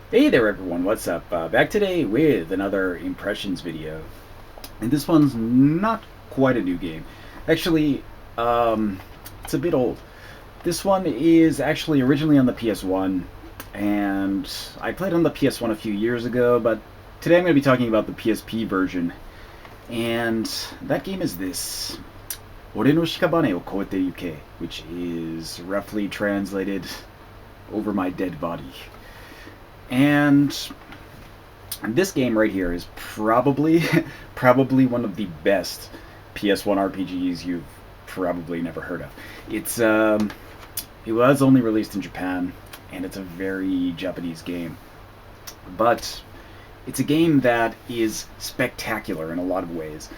Hey there everyone, what's up? Back today with another impressions video. And this one's not quite a new game. Actually, it's a bit old. This one is actually originally on the PS1, and I played on the PS1 a few years ago, but today I'm going to be talking about the PSP version. And that game is this. 俺の屍を超えて行け, which is roughly translated over my dead body. And this game right here is probably probably one of the best PS1 RPGs you've probably never heard of. It was only released in Japan, and it's a very Japanese game, but it's a game that is spectacular in a lot of ways.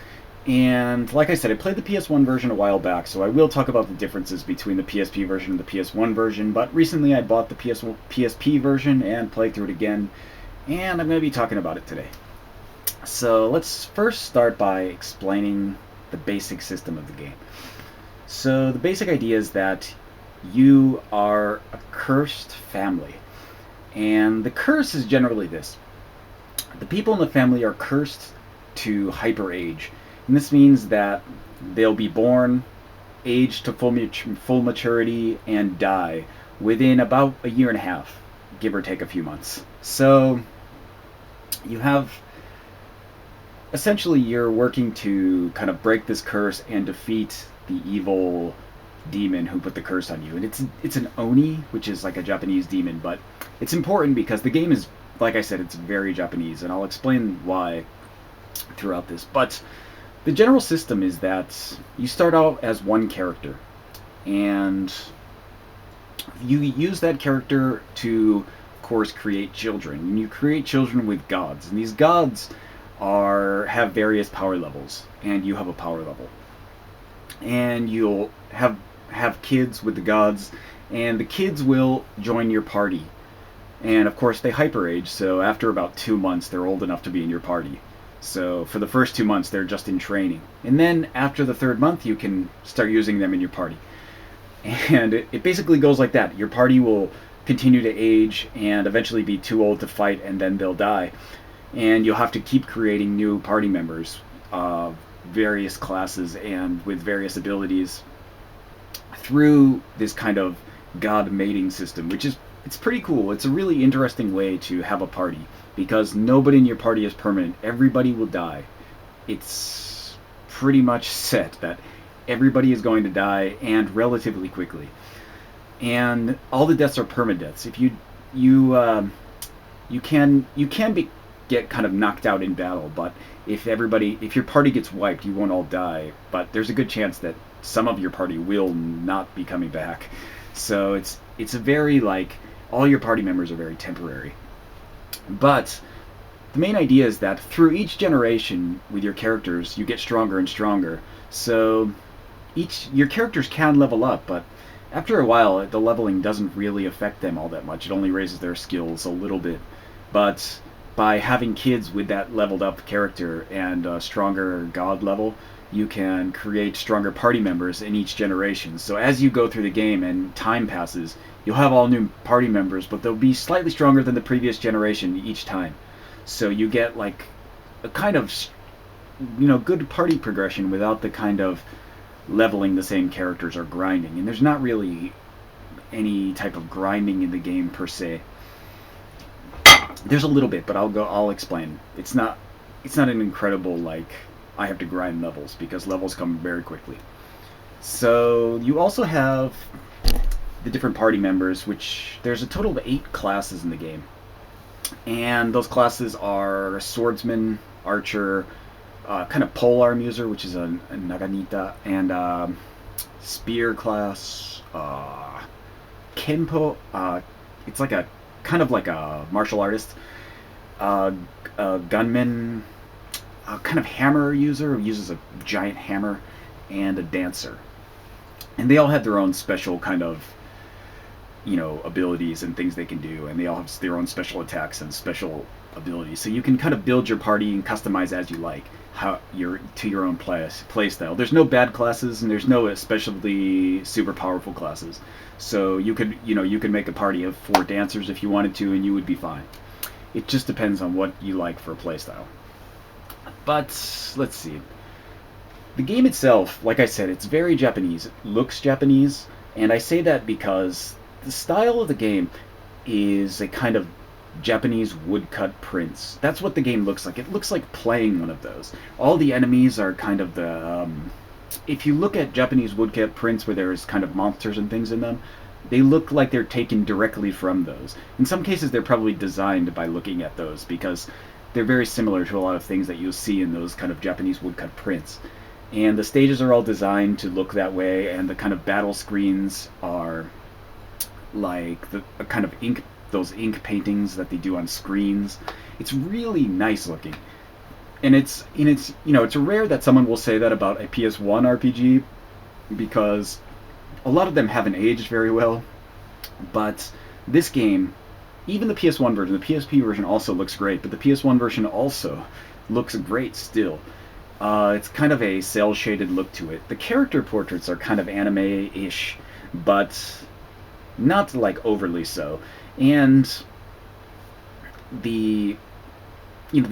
And like I said, I played the PS1 version a while back, so I will talk about the differences between the PSP version and the PS1 version, but recently I bought the PSP version and played through it again, and I'm going to be talking about it today. So let's first start by explaining the basic system of the game. So the basic idea is that you are a cursed family, and the curse is generally this. The people in the family are cursed to hyper age. And this means that they'll be born, age to full maturity, and die within about a year and a half, give or take a few months. So you have essentially you're working to kind of break this curse and defeat the evil demon who put the curse on you. And it's an oni, which is like a Japanese demon, but it's important because the game is, like I said, it's very Japanese, and I'll explain why throughout this. But the general system is that you start out as one character, and you use that character to, of course, create children. And you create children with gods, and these gods have various power levels, and you have a power level. And you'll have kids with the gods, and the kids will join your party. And of course, they hyperage, so after about 2 months, they're old enough to be in your party. So for the first 2 months, they're just in training. And then after the third month, you can start using them in your party. And it basically goes like that. Your party will continue to age and eventually be too old to fight, and then they'll die. And you'll have to keep creating new party members of various classes and with various abilities through this kind of god mating system, which is it's pretty cool. It's a really interesting way to have a party, because nobody in your party is permanent. Everybody will die. It's pretty much set that everybody is going to die, and relatively quickly. And all the deaths are permadeaths. If you can get kind of knocked out in battle, but if your party gets wiped, you won't all die. But there's a good chance that some of your party will not be coming back. So it's a very like all your party members are very temporary. But the main idea is that through each generation with your characters, you get stronger and stronger. So your characters can level up, but after a while, the leveling doesn't really affect them all that much. It only raises their skills a little bit. But by having kids with that leveled up character and a stronger god level, you can create stronger party members in each generation. So as you go through the game and time passes, you'll have all new party members, but they'll be slightly stronger than the previous generation each time. So you get like a kind of, good party progression without the kind of leveling the same characters or grinding. And there's not really any type of grinding in the game per se. There's a little bit, but I'll explain. It's not an incredible like I have to grind levels, because levels come very quickly. So you also have the different party members, which there's a total of 8 classes in the game. And those classes are swordsman, archer, kind of polearm user, which is a naganita, and spear class, kenpo, it's like a kind of like a martial artist, gunman, kind of hammer user who uses a giant hammer, and a dancer. And they all have their own special kind of, abilities and things they can do, and they all have their own special attacks and special abilities. So you can kind of build your party and customize as you like, to your own play style. There's no bad classes, and there's no especially super powerful classes. So you could make a party of 4 dancers if you wanted to, and you would be fine. It just depends on what you like for a playstyle. But let's see. The game itself, like I said, it's very Japanese. It looks Japanese, and I say that because the style of the game is a kind of Japanese woodcut prints. That's what the game looks like. It looks like playing one of those. All the enemies are kind of the... if you look at Japanese woodcut prints where there's kind of monsters and things in them, they look like they're taken directly from those. In some cases, they're probably designed by looking at those, because they're very similar to a lot of things that you'll see in those kind of Japanese woodcut prints. And the stages are all designed to look that way, and the kind of battle screens are like the kind of ink, those ink paintings that they do on screens. It's really nice looking. And it's rare that someone will say that about a PS1 RPG, because a lot of them haven't aged very well. But this game, even the PS1 version, the PSP version also looks great, but the PS1 version also looks great still. It's kind of a cel-shaded look to it. The character portraits are kind of anime-ish, but not like overly so. And the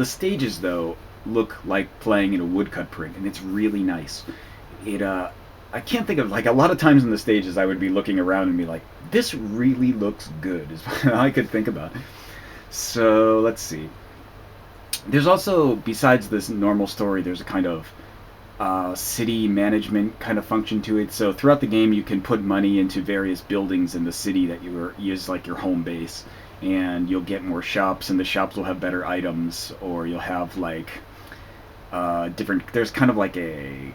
stages though look like playing in a woodcut print, and it's really nice. I can't think of, like, a lot of times in the stages I would be looking around and be like, this really looks good, is what I could think about. So let's see. There's also, besides this normal story, there's a kind of city management kind of function to it. So throughout the game you can put money into various buildings in the city that you use like your home base, and you'll get more shops, and the shops will have better items, or you'll have like there's kind of like a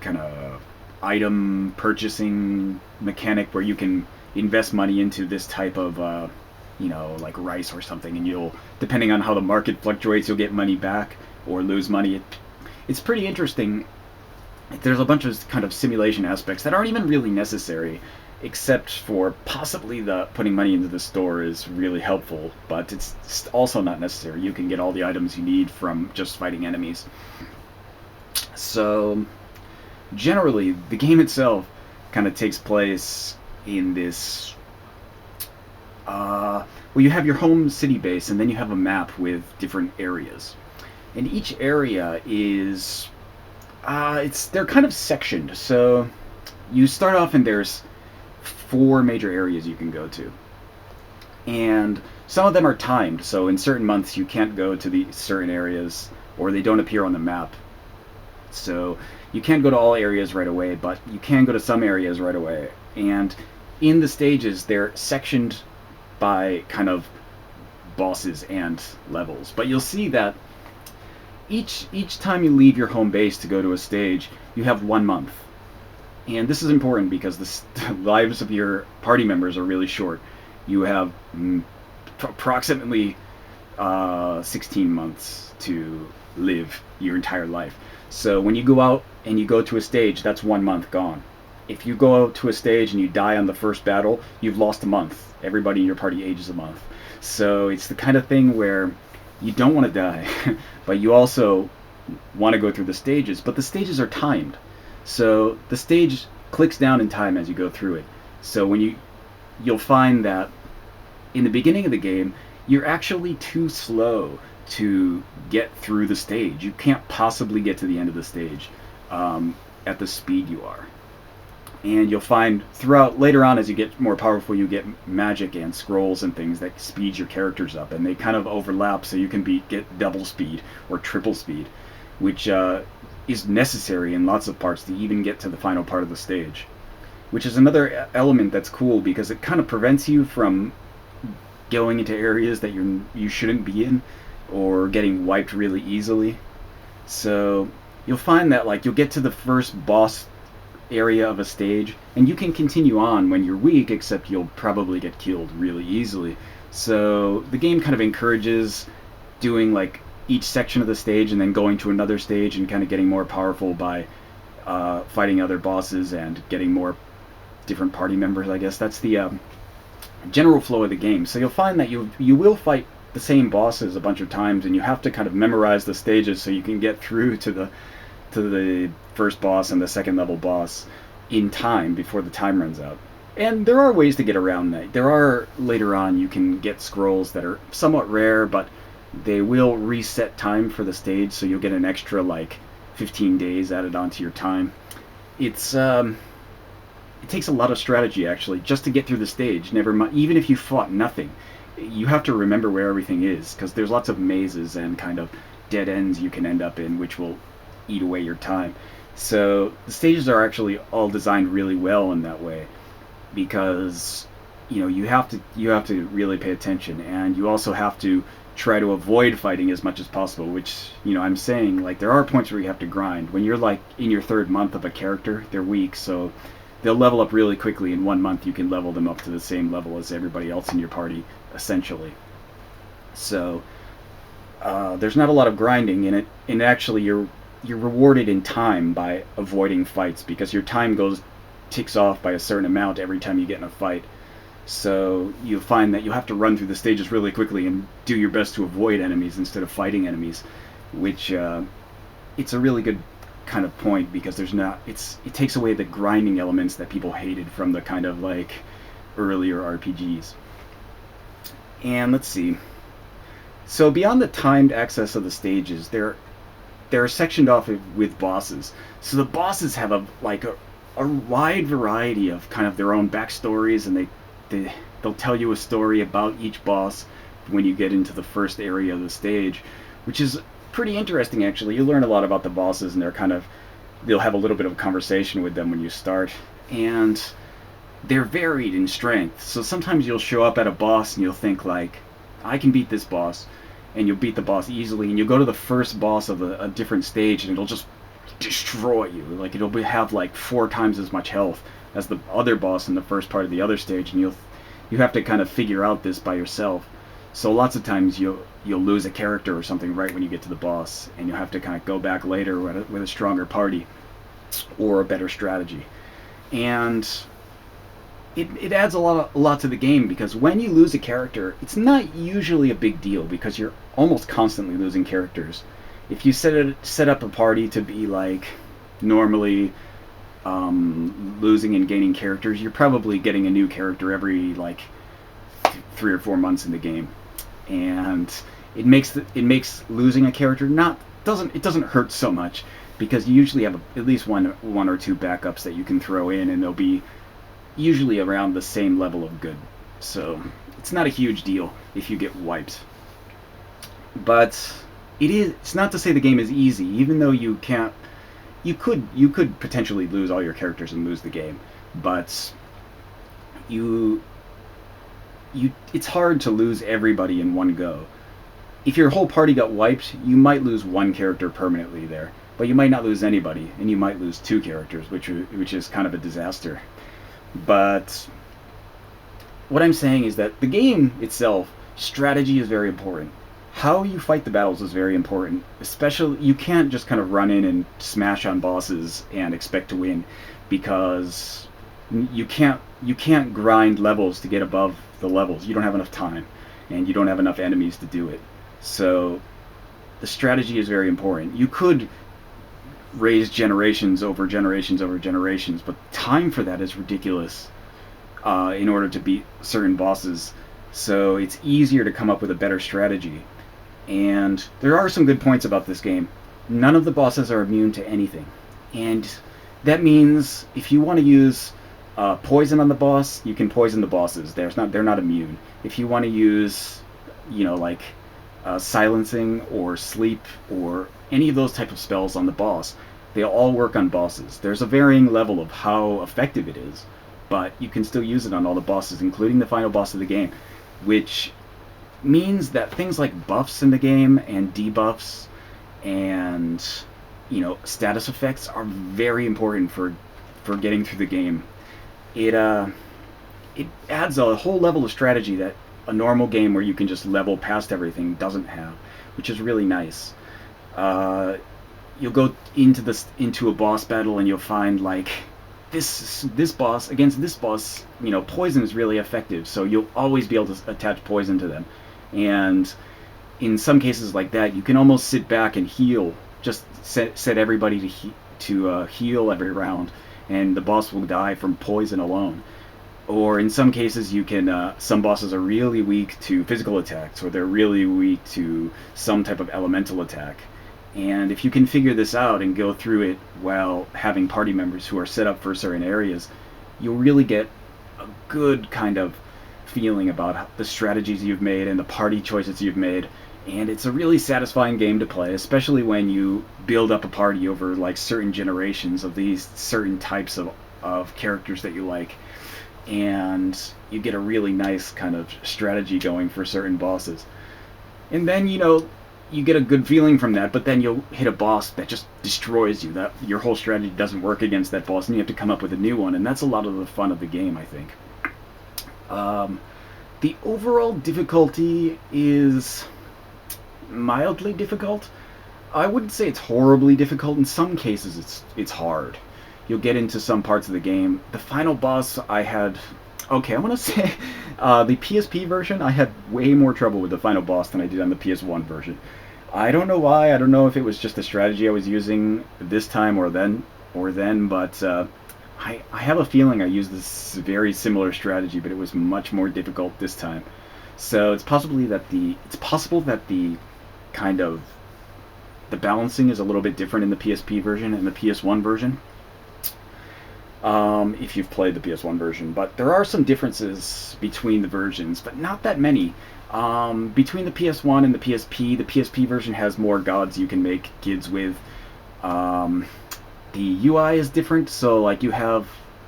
kind of item purchasing mechanic where you can invest money into this type of like rice or something, and you'll, depending on how the market fluctuates, you'll get money back or lose money. It's pretty interesting. There's a bunch of kind of simulation aspects that aren't even really necessary, except for possibly the putting money into the store is really helpful, but it's also not necessary. You can get all the items you need from just fighting enemies. So generally, the game itself kind of takes place in this well, you have your home city base, and then you have a map with different areas, and each area is they're kind of sectioned. So you start off and there's 4 major areas you can go to, and some of them are timed, so in certain months you can't go to the certain areas, or they don't appear on the map. So you can't go to all areas right away, but you can go to some areas right away. And in the stages, they're sectioned by kind of bosses and levels. But you'll see that each time you leave your home base to go to a stage, you have 1 month. And this is important because the lives of your party members are really short. You have approximately 16 months to live your entire life. So when you go out and you go to a stage, that's 1 month gone. If you go out to a stage and you die on the first battle, you've lost a month. Everybody in your party ages a month. So it's the kind of thing where you don't want to die, but you also want to go through the stages, but the stages are timed. So the stage clicks down in time as you go through it. So when you'll find that in the beginning of the game, you're actually too slow to get through the stage. You can't possibly get to the end of the stage at the speed you are. And you'll find throughout, later on, as you get more powerful, you get magic and scrolls and things that speed your characters up, and they kind of overlap, so you can get double speed or triple speed, which is necessary in lots of parts to even get to the final part of the stage. Which is another element that's cool, because it kind of prevents you from going into areas that you shouldn't be in, or getting wiped really easily. So you'll find that, like, you'll get to the first boss area of a stage, and you can continue on when you're weak, except you'll probably get killed really easily. So the game kind of encourages doing like each section of the stage and then going to another stage and kind of getting more powerful by fighting other bosses and getting more different party members. I guess that's the general flow of the game. So you'll find that you will fight the same bosses a bunch of times, and you have to kind of memorize the stages so you can get through to the first boss and the second level boss in time before the time runs out. And there are ways to get around that. There are, later on, you can get scrolls that are somewhat rare, but they will reset time for the stage, so you'll get an extra, like, 15 days added onto your time. It's, it takes a lot of strategy, actually, just to get through the stage. Never mind, even if you fought nothing, you have to remember where everything is, because there's lots of mazes and kind of dead ends you can end up in, which will eat away your time. So the stages are actually all designed really well in that way, because you have to really pay attention, and you also have to try to avoid fighting as much as possible, which, I'm saying, like, there are points where you have to grind. When you're, like, in your third month of a character, they're weak, so they'll level up really quickly. In 1 month you can level them up to the same level as everybody else in your party, essentially. So there's not a lot of grinding in it, and actually you're rewarded in time by avoiding fights, because your time ticks off by a certain amount every time you get in a fight. So you'll find that you have to run through the stages really quickly and do your best to avoid enemies instead of fighting enemies, which it's a really good kind of point, because it takes away the grinding elements that people hated from the kind of, like, earlier RPGs. And let's see. So beyond the timed access of the stages, they're sectioned off with bosses. So the bosses have a wide variety of kind of their own backstories, and they'll tell you a story about each boss when you get into the first area of the stage, which is pretty interesting, actually. You learn a lot about the bosses, and they'll have a little bit of a conversation with them when you start, and they're varied in strength. So sometimes you'll show up at a boss and you'll think, like, I can beat this boss, and you'll beat the boss easily, and you'll go to the first boss of a different stage, and it'll just destroy you. Like, have like 4 times as much health as the other boss in the first part of the other stage, and you have to kind of figure out this by yourself. So lots of times you'll lose a character or something right when you get to the boss, and you'll have to kind of go back later with a stronger party or a better strategy. And it adds a lot to the game, because when you lose a character, it's not usually a big deal, because you're almost constantly losing characters. If you set up a party to be, like, normally losing and gaining characters, you're probably getting a new character every, like, 3 or 4 months in the game, and it makes losing a character it doesn't hurt so much, because you usually have at least one or two backups that you can throw in, and they'll be usually around the same level of good. So it's not a huge deal if you get wiped. But it's not to say the game is easy, even though you could potentially lose all your characters and lose the game, but it's hard to lose everybody in one go. If your whole party got wiped, you might lose one character permanently there, but you might not lose anybody, and you might lose 2 characters, which is kind of a disaster. But what I'm saying is that the game itself, strategy is very important. How you fight the battles is very important. Especially, you can't just kind of run in and smash on bosses and expect to win, because you can't grind levels to get above the levels. You don't have enough time, and you don't have enough enemies to do it. So the strategy is very important. You could raise generations over generations over generations, but time for that is ridiculous in order to beat certain bosses. So it's easier to come up with a better strategy. And there are some good points about this game. None of the bosses are immune to anything, and that means if you want to use poison on the boss, you can poison the bosses. They're not immune. If you want to use, like silencing or sleep or any of those type of spells on the boss, they all work on bosses. There's a varying level of how effective it is, but you can still use it on all the bosses, including the final boss of the game, which means that things like buffs in the game and debuffs and status effects are very important for getting through the game. It adds a whole level of strategy that a normal game where you can just level past everything doesn't have, which is really nice. You'll go into a boss battle, and you'll find, like, this boss against this boss, poison is really effective, so you'll always be able to attach poison to them. And in some cases like that, you can almost sit back and heal, just set everybody to heal every round, and the boss will die from poison alone. or in some cases you can, some bosses are really weak to physical attacks, or they're really weak to some type of elemental attack. And if you can figure this out and go through it while having party members who are set up for certain areas, you'll really get a good kind of feeling about the strategies you've made and the party choices you've made. And it's a really satisfying game to play, especially when you build up a party over like certain generations of these certain types of characters that you like. And you get a really nice kind of strategy going for certain bosses. And then, you get a good feeling from that, but then you'll hit a boss that just destroys you. That your whole strategy doesn't work against that boss, and you have to come up with a new one, and that's a lot of the fun of the game, I think. The overall difficulty is mildly difficult. I wouldn't say it's horribly difficult. In some cases, it's hard. You'll get into some parts of the game. The final boss I had... Okay, I want to say the PSP version, I had way more trouble with the final boss than I did on the PS1 version. I don't know why. I don't know if it was just the strategy I was using this time or then, but I have a feeling I used this very similar strategy, but it was much more difficult this time. So it's possible that the kind of the balancing is a little bit different in the PSP version and the PS1 version. If you've played the PS1 version, but there are some differences between the versions, but not that many. Between the PS1 and the PSP version has more gods you can make kids with. The UI is different, so like you have,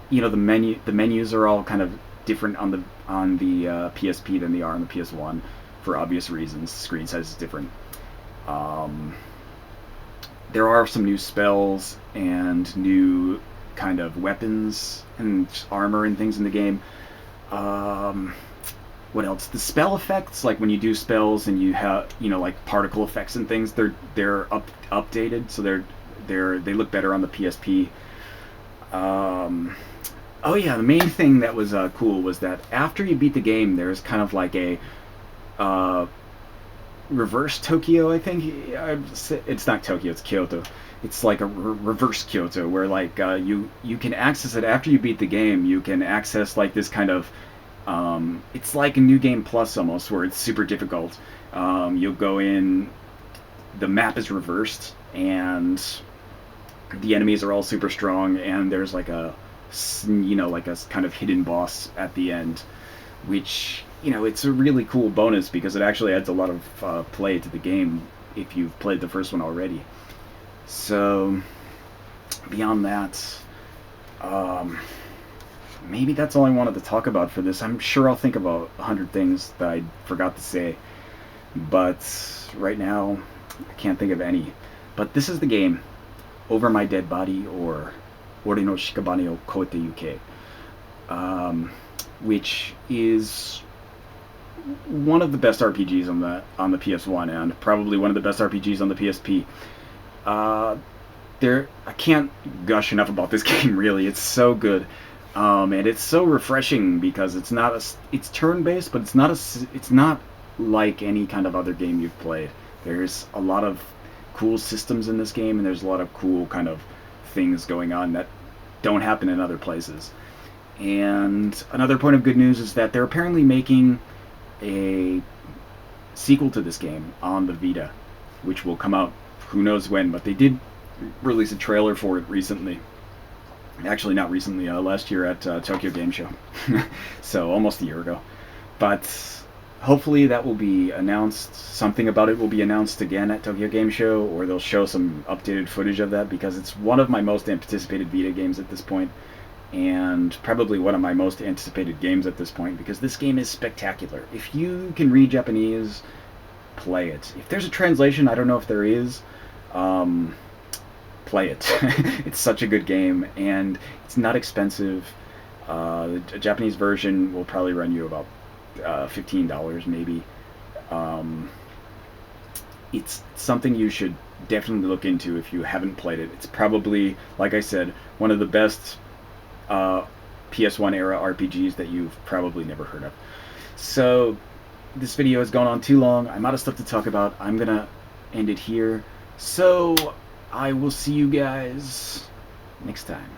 the menus are all kind of different on the PSP than they are on the PS1 for obvious reasons. Screen size is different. There are some new spells and new kind of weapons and armor and things in the game. What else? The spell effects, like when you do spells and you have, like particle effects and things, they're updated, so they look better on the PSP. Oh yeah, the main thing that was cool was that after you beat the game, there's kind of like a reverse Tokyo, I think. It's not Tokyo, it's Kyoto. It's like a reverse Kyoto, where like you can access it after you beat the game. You can access like this kind of it's like a New Game Plus almost, where it's super difficult. You'll go in, the map is reversed, and the enemies are all super strong, and there's like a kind of hidden boss at the end, which it's a really cool bonus because it actually adds a lot of play to the game if you've played the first one already. So beyond that, maybe that's all I wanted to talk about for this. I'm sure I'll think about 100 things that I forgot to say, but right now I can't think of any. But this is the game, Over My Dead Body, or Ore no shikabane wo koete yuke, which is one of the best RPGs on the PS1, and probably one of the best RPGs on the PSP. I can't gush enough about this game. Really, it's so good, and it's so refreshing because it's turn-based, but it's not like any kind of other game you've played. There's a lot of cool systems in this game, and there's a lot of cool kind of things going on that don't happen in other places. And another point of good news is that they're apparently making a sequel to this game on the Vita, which will come out who knows when, but they did release a trailer for it recently. Actually, not recently, last year at Tokyo Game Show. So almost a year ago. But hopefully that will be announced. Something about it will be announced again at Tokyo Game Show, or they'll show some updated footage of that, because it's one of my most anticipated Vita games at this point, and probably one of my most anticipated games at this point, because this game is spectacular. If you can read Japanese, play it. If there's a translation, I don't know if there is, play it. It's such a good game, and it's not expensive. The Japanese version will probably run you about $15 maybe. It's something you should definitely look into if you haven't played it. It's probably, like I said, one of the best PS1 era RPGs that you've probably never heard of. So this video has gone on too long. I'm out of stuff to talk about. I'm gonna end it here. So I will see you guys next time.